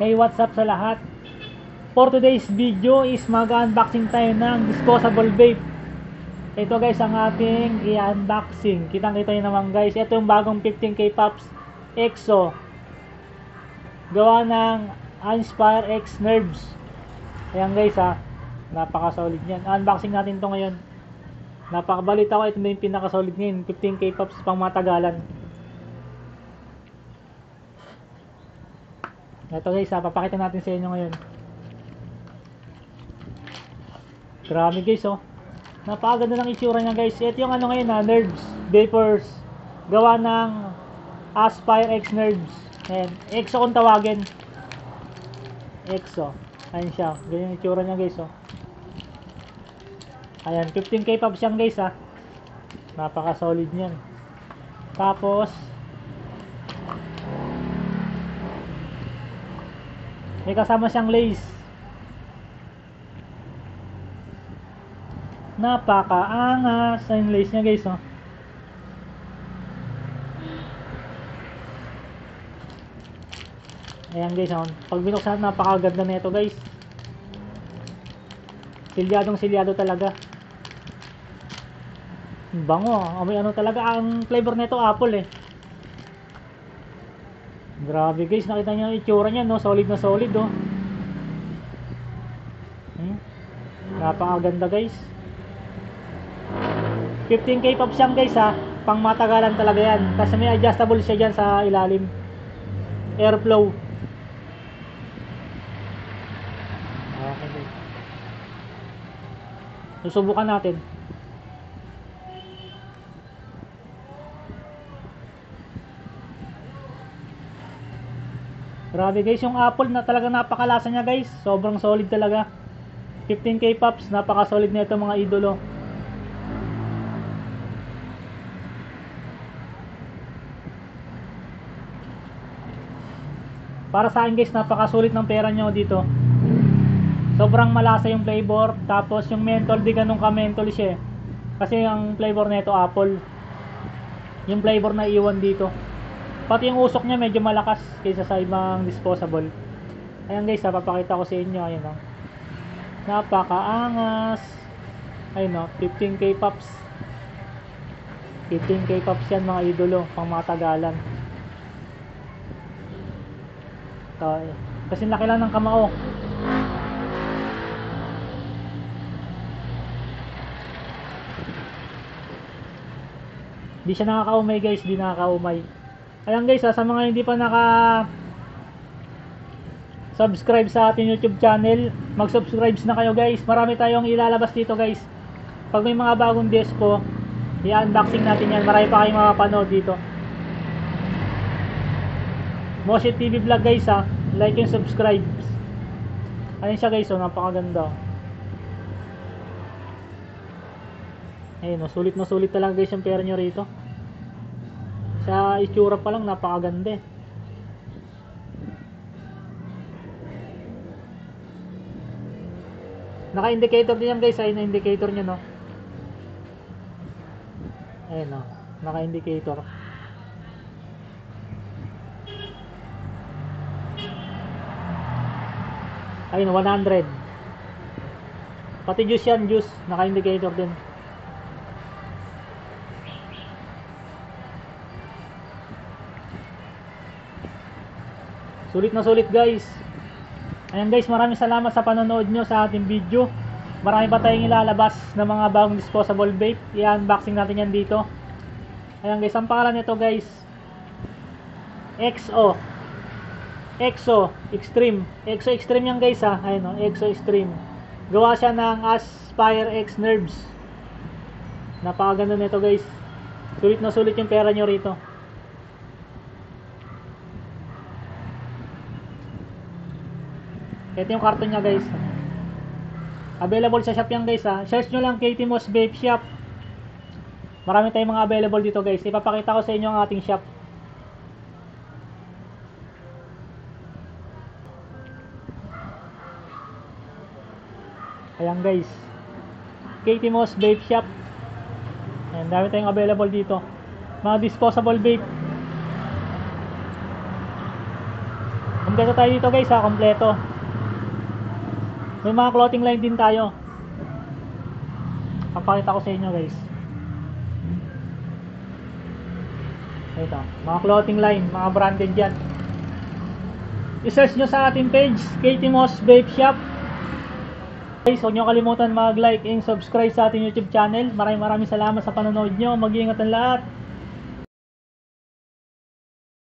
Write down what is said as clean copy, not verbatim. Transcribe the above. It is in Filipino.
Hey, what's up sa lahat? For today's video is mag-unboxing tayo ng disposable vape. Ito guys ang ating i-unboxing. Kitang-kita nyo naman guys. Ito yung bagong 15K Pops EXO. Gawa ng Inspire X Nerves. Ayan guys ha. Napaka-solid yan. Unboxing natin to ngayon. Napakabalita ko. Ito na yung pinaka-solid ngayon. 15K Pops pang matagalan. Ito guys ha, papakita natin sa inyo ngayon. Grabe guys oh. Napakaganda ng itsura niya guys. Ito yung ano ngayon ha, Nerves Vapors. Gawa ng Aspire X Nerves. Ayan, EXO kung tawagin. EXO. Ayan siya, ganyan yung itsura niya guys oh. Ayan, 15K pops yan guys ha. Napaka solid niyan. Tapos may kasama siyang lace. Napakaangas ang lace niya guys oh. Ayan guys oh. Pag binuksan napakaganda na ito guys. Silyadong silyado talaga. Bango oh. May ano talaga. Ang flavor nito apple eh. Grabe guys, nakita niyo yung itsura niya no, solid na solid oh. Napakaganda guys. 15K pops yan guys ha, pang matagalan talaga yan. Kasi may adjustable siya dyan sa ilalim. Airflow. Okay guys. Susubukan natin. Grabe guys, yung apple na talaga napakalasa niya guys. Sobrang solid talaga. 15K pops, napaka solid na ito mga idolo. Para sa akin guys, napaka sulit ng pera nyo dito. Sobrang malasa yung flavor. Tapos yung menthol, di ganun ka menthol siya. Kasi ang flavor na ito apple. Yung flavor na iwan dito. Pati yung usok niya medyo malakas kaysa sa ibang disposable. Ayan guys, papakita ko sa inyo. Ayan o. Napakaangas. Ayun o, 15K pops. 15K pops yan mga idolo, pang matagalan. Kasi laki lang ng kamao. Di siya nakakaumay guys, di nakakaumay. Ayan guys, sa mga hindi pa subscribe sa ating YouTube channel, mag-subscribe na kayo guys. Marami tayong ilalabas dito guys. Pag may mga bagong dispo, i-unboxing natin yan. Marami pa kayong makapanood dito. Moshit TV Vlog guys ha. Like and subscribe. Ayan siya guys, oh, napakaganda. Ayun, sulit na sulit talaga guys yung pera nyo rito. Sa itsura pa lang napakaganda eh. Naka-indicator din yan guys. Ayun na indicator nyo no. Ayun no, naka-indicator. Ayun 100. Pati juice yan, juice. Naka-indicator din. Sulit na sulit guys. Ayan guys, maraming salamat sa panonood nyo sa ating video. Marami pa tayong ilalabas na mga bagong disposable vape. I-unboxing natin yan dito. Ayan guys, ang pangalan nito guys, EXO. EXO Extreme. EXO Extreme yan guys ha. Ayun o, EXO Extreme. Gawa siya ng Aspire X Nerves. Napakaganda nito guys. Sulit na sulit yung pera nyo rito. Ito yung karton niya guys. Available sa shop yan guys ha. Search nyo lang Katie Moss Vape Shop. Marami tayong mga available dito guys. Ipapakita ko sa inyo ang ating shop. Ayan guys, Katie Moss Vape Shop. Ayan, dami tayong available dito. Mga disposable vape. Kompleto tayo dito guys ha, kompleto. May mga clothing line din tayo. Papakita ko sa inyo guys. Ito, mga clothing line, mga branded yan. I-search nyo sa ating page, Katie Moss Vape Shop. Guys, huwag nyo kalimutan mag-like and subscribe sa ating YouTube channel. Maraming salamat sa panonood nyo. Mag-iingat ang lahat.